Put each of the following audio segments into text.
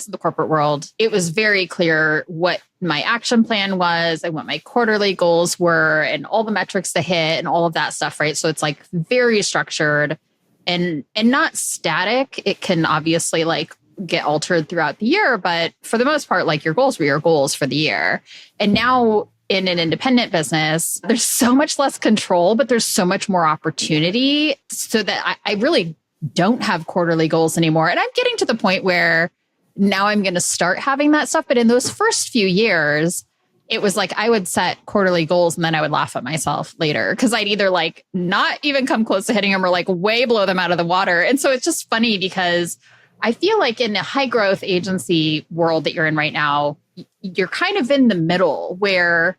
was in the corporate world, it was very clear what my action plan was and what my quarterly goals were and all the metrics to hit and all of that stuff, right? So it's like very structured and not static. It can obviously like get altered throughout the year, but for the most part, like your goals were your goals for the year. And now in an independent business, there's so much less control, but there's so much more opportunity so that I really don't have quarterly goals anymore. And I'm getting to the point where now I'm going to start having that stuff. But in those first few years, it was like I would set quarterly goals and then I would laugh at myself later because I'd either like not even come close to hitting them or like way blow them out of the water. And so it's just funny because I feel like in a high growth agency world that you're in right now, you're kind of in the middle where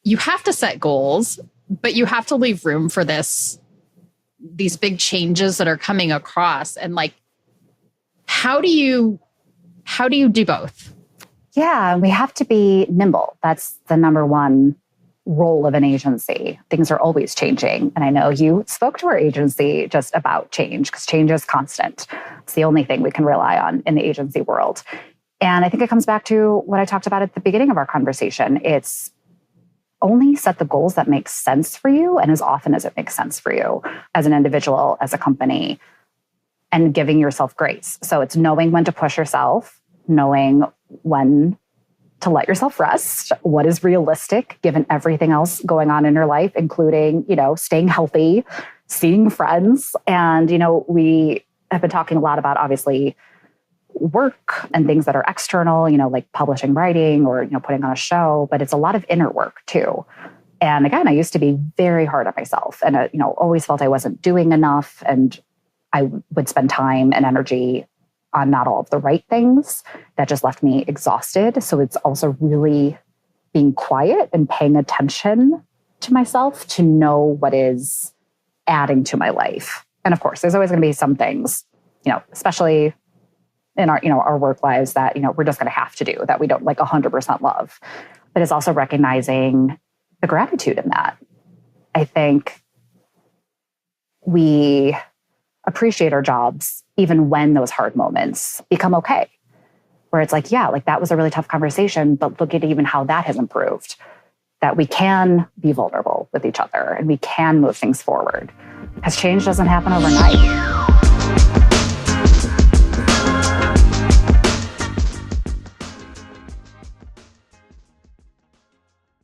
you have to set goals, but you have to leave room for these big changes that are coming across. And like, how do you do both? Yeah, we have to be nimble. That's the number one role of an agency. Things are always changing. And I know you spoke to our agency just about change because change is constant. It's the only thing we can rely on in the agency world. And I think it comes back to what I talked about at the beginning of our conversation. It's only set the goals that make sense for you and as often as it makes sense for you as an individual, as a company, and giving yourself grace. So it's knowing when to push yourself, knowing when to let yourself rest, what is realistic given everything else going on in your life, including, staying healthy, seeing friends. And, we have been talking a lot about obviously work and things that are external, like publishing, writing, or, putting on a show, but it's a lot of inner work too. And again, I used to be very hard on myself and, always felt I wasn't doing enough. And I would spend time and energy on not all of the right things that just left me exhausted. So it's also really being quiet and paying attention to myself to know what is adding to my life. And of course, there's always going to be some things, especially in our, our work lives that, we're just going to have to do that we don't like 100% love. But it's also recognizing the gratitude in that. I think we appreciate our jobs even when those hard moments become okay. Where it's like, yeah, like that was a really tough conversation, but look at even how that has improved. That we can be vulnerable with each other and we can move things forward. Because change doesn't happen overnight.